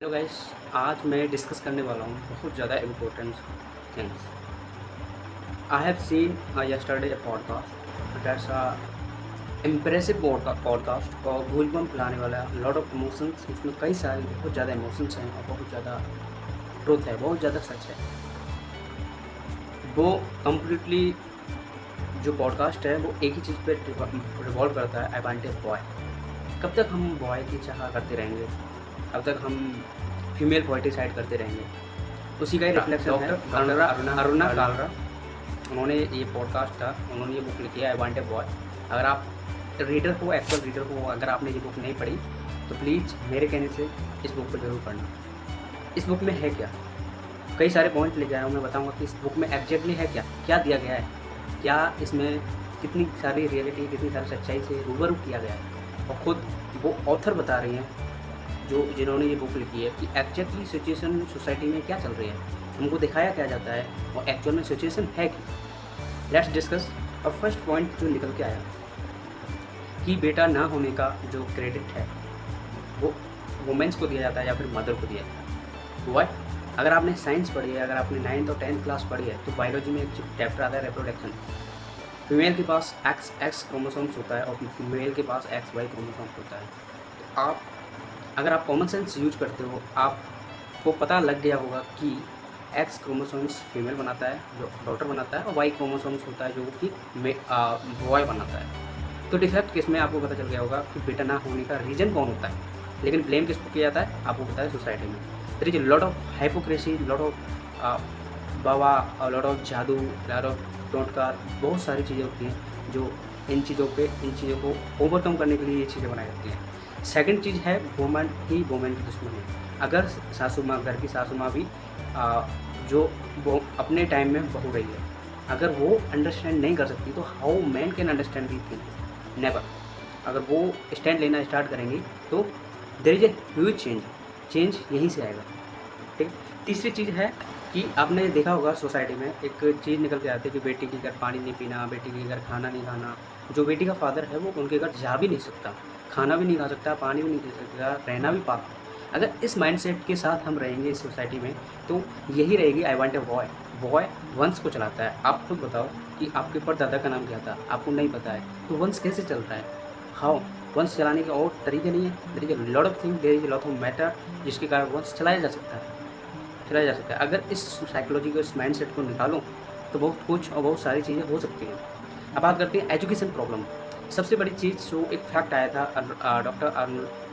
Hello guys. आज मैं discuss करने वाला हूँ बहुत ज़्यादा important things. I have seen yesterday a podcast that's a impressive podcast और गूज़बम्प पिलाने वाला लॉट ऑफ इमोशंस। उसमें कई सारे बहुत ज़्यादा इमोशंस हैं और बहुत ज़्यादा ट्रुथ है, बहुत ज़्यादा सच है। वो कम्प्लीटली जो पॉडकास्ट है वो एक ही चीज़ पे रिवॉल्व करता है, आई वांट ए बॉय। कब तक हम बॉय की चाह करते रहेंगे? कब तक हम फीमेल पोएटिसाइड करते रहेंगे? उसी का ही रिफ्लेक्शन है अरुणा कालरा। उन्होंने ये पॉडकास्ट था, उन्होंने ये बुक लिखी है आई वांट ए बॉय। अगर आप रीडर हो, एक्चुअल रीडर हो, अगर आपने ये बुक नहीं पढ़ी तो प्लीज़ मेरे कहने से इस बुक को ज़रूर पढ़ना। इस बुक में है क्या? कई सारे पॉइंट लेके आया हूँ। मैं बताऊँगा कि इस बुक में एग्जैक्टली है क्या, क्या दिया गया है, क्या इसमें कितनी सारी रियलिटी, कितनी सारी सच्चाई से रूबरू किया गया है। और ख़ुद वो ऑथर बता रही हैं जिन्होंने ये बुक लिखी है कि एग्जैक्टली सिचुएशन सोसाइटी में क्या चल रही है, हमको दिखाया क्या जाता है और एक्चुअल में सिचुएशन है कि। Let's discuss. और फर्स्ट पॉइंट जो निकल के आया कि बेटा ना होने का जो क्रेडिट है वो वुमेंस को दिया जाता है या फिर मदर को दिया जाता है। वाई? अगर आपने साइंस पढ़ी है, अगर आपने 9th और 10th क्लास पढ़ी है तो बायोलॉजी में एक चैप्टर आता है रिप्रोडक्शन। फीमेल के पास एक्स क्रोमोसोम्स होता है और मेल के पास XY क्रोमोसोम्स होता है। तो अगर आप कॉमन सेंस यूज करते हो, आपको पता लग गया होगा कि एक्स क्रोमोसोम्स फीमेल बनाता है, जो डॉटर बनाता है, और वाई क्रोमोसोम्स होता है जो कि बॉय बनाता है। तो डिफेक्ट किस में आपको पता चल गया होगा कि बेटा ना होने का रीज़न कौन होता है। लेकिन ब्लेम किसको किया जाता है? आपको पता है, सोसाइटी में। There is lot of hypocrisy, lot of baba, lot of jadu, lot of टोटकार, बहुत सारी चीज़ें होती हैं जो इन चीज़ों को ओवरकम करने के लिए ये चीज़ें बनाई जाती हैं। सेकंड चीज़ है वुमेन की दुश्मनी। अगर सासू माँ, घर की सासू माँ भी जो वो अपने टाइम में बहू रही है, अगर वो अंडरस्टैंड नहीं कर सकती तो how man can understand the things? Never. अगर वो स्टैंड लेना स्टार्ट करेंगी तो there is a huge change यहीं से आएगा। ठीक। तीसरी चीज़ है कि आपने देखा होगा सोसाइटी में एक चीज़ निकल के आती है कि बेटी के घर पानी नहीं पीना, बेटी के घर खाना नहीं खाना। जो बेटी का फादर है वो उनके घर जा भी नहीं सकता, खाना भी नहीं खा सकता, पानी भी नहीं पी सकता, रहना भी पाप है। अगर इस माइंडसेट के साथ हम रहेंगे इस सोसाइटी में तो यही रहेगी I want a boy. Boy वंश को चलाता है। आप खुद बताओ कि आपके परदादा का नाम क्या था, आपको नहीं पता है तो वंश कैसे चल रहा है? हाउ? वंश चलाने के और तरीके नहीं है। There is lot of thing, there is lot of matter जिसके कारण वंश चलाया जा सकता है। अगर इस साइकोलॉजी को, इस माइंडसेट को निकालो तो बहुत कुछ और बहुत सारी चीज़ें हो सकती हैं। अब बात करते हैं एजुकेशन प्रॉब्लम। सबसे बड़ी चीज़ जो एक फैक्ट आया था, डॉक्टर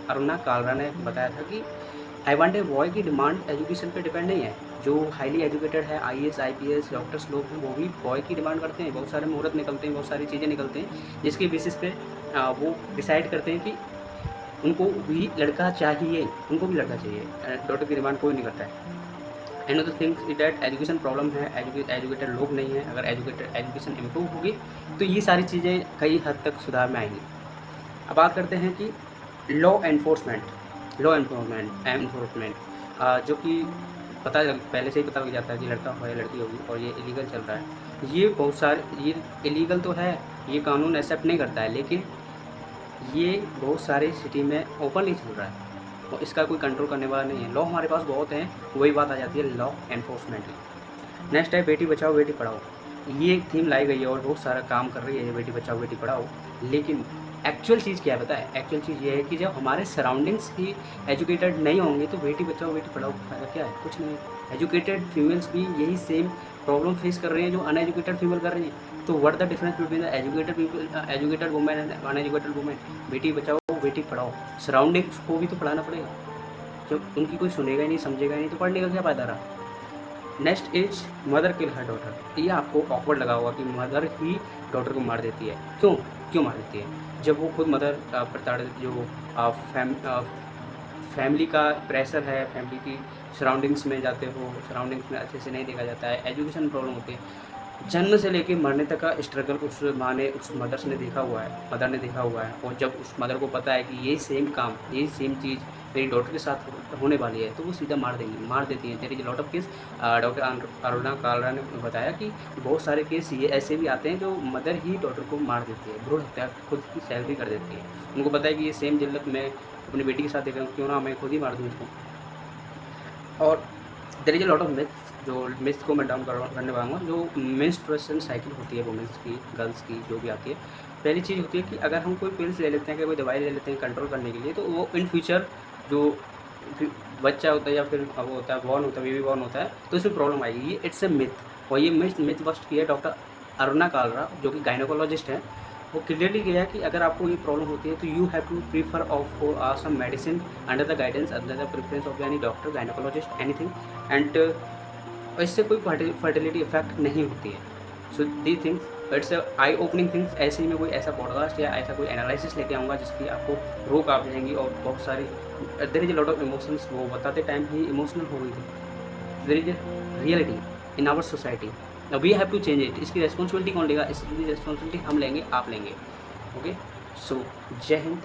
अरुणा कालरा ने बताया था कि आई वांट ए बॉय की डिमांड एजुकेशन पे डिपेंड नहीं है। जो हाईली एजुकेटेड है, IAS IPS डॉक्टर्स लोग हैं, वो भी बॉय की डिमांड करते हैं। बहुत सारे मुहूर्त निकलते हैं, बहुत सारी चीज़ें निकलते हैं जिसके बेसिस पे वो डिसाइड करते हैं कि उनको भी लड़का चाहिए, उनको भी लड़का चाहिए। डॉक्टर की डिमांड कोई नहीं करता है। And the things is that education problem है, एजुकेटेड लोग नहीं हैं। अगर एजुकेशन इम्प्रूव होगी तो ये सारी चीज़ें कई हद तक सुधार में आएंगी। अब बात करते हैं कि लॉ एनफोर्समेंट जो कि पहले से ही पता लग जाता है कि लड़का हो या लड़की होगी और ये इलीगल चल रहा है। ये बहुत सारे, ये इलीगल तो है, ये कानून एक्सेप्ट नहीं करता है, लेकिन ये बहुत सारे सिटी में ओपनली चल रहा है और इसका कोई कंट्रोल करने वाला नहीं है। लॉ हमारे पास बहुत हैं, वही बात आ जाती है लॉ एनफोर्समेंट की। नेक्स्ट है बेटी बचाओ बेटी पढ़ाओ। ये एक थीम लाई गई है और बहुत सारा काम कर रही है बेटी बचाओ बेटी पढ़ाओ। लेकिन एक्चुअल चीज़ क्या है पता है? एक्चुअल चीज़ ये है कि जब हमारे सराउंडिंग्स ही एजुकेटेड नहीं होंगे तो बेटी बचाओ बेटी पढ़ाओ का फायदा क्या है? कुछ नहीं। एजुकेटेड फीमेल्स भी यही सेम प्रॉब्लम फेस कर रही हैं जो अनएजुकेटेड फीमेल कर रही हैं। तो what the difference between the educated women and uneducated women? Beti Bachao Beti Padhao. Surroundings को भी तो पढ़ाना पड़ेगा। जब उनकी कोई सुनेगा ही नहीं, समझेगा ही नहीं तो पढ़ने का क्या फ़ायदा रहा? Next is mother kill her daughter. ये आपको ऑकवर्ड लगा होगा कि मदर ही डॉटर को मार देती है। क्यों मार देती है? जब वो खुद मदर प्रताड़ित, जो फैमिली का प्रेशर है, फैमिली की सराउंडिंग्स में जाते हो, सराउंडिंग्स में अच्छे से नहीं देखा जाता है, एजुकेशन प्रॉब्लम होती है। जन्म से लेके मरने तक का स्ट्रगल उस माँ ने, उस मदर ने देखा हुआ है। और जब उस मदर को पता है कि यही सेम काम, यही सेम चीज़ मेरी डॉटर के साथ होने वाली है तो वो सीधा मार देती हैं। There is lot of case. Doctor Aruna Kalra ने बताया कि बहुत सारे केस ये ऐसे भी आते हैं जो मदर ही डॉटर को मार देती है, भ्रूण हत्या खुद की सेल्फ ही कर देती है। उनको पता है कि ये सेम जिल्लत मैं अपनी बेटी के साथ देख रहा हूँ, क्यों ना मैं खुद ही मार दूँ इसको। और there is a lot of myths, जो मिथ्स को मैं डाउन करने पाऊँगा। जो मेंस्ट्रुएशन साइकिल होती है वुमेन्स की, गर्ल्स की जो भी आती है, पहली चीज़ होती है कि अगर हम कोई पिल्स ले लेते हैं, कोई दवाई ले लेते हैं कंट्रोल करने के लिए, तो वो इन फ्यूचर जो फि बच्चा होता है या फिर वो होता है, बॉर्न होता है, बेबी बॉर्न होता है, तो उसमें प्रॉब्लम आएगी। ये इट्स अ मिथ, और ये मिथ मिथ बस्ट की है डॉक्टर अरुणा कालरा, जो कि गायनेकोलॉजिस्ट हैं। वो क्लियरली किया है कि अगर आपको ये प्रॉब्लम होती है तो you have to prefer of some medicine under the guidance, under the preference of any doctor, gynaecologist, anything. And इससे कोई फर्टिलिटी इफेक्ट नहीं होती है। So the things it's I opening things. ऐसे ही मैं कोई ऐसा पॉडकास्ट या ऐसा कोई एनालिसिस लेके आऊँगा जिसकी आपको रोक आ जाएंगी, और बहुत सारी there is a lot of emotions. वो बताते टाइम ही इमोशनल हो गई थी। There is a reality in our society, we have to change it. इसकी रिस्पॉन्सिबिलिटी कौन लेगा? इसकी रिस्पॉन्सिबिलिटी हम लेंगे, आप लेंगे। ओके, सो जय हिंद।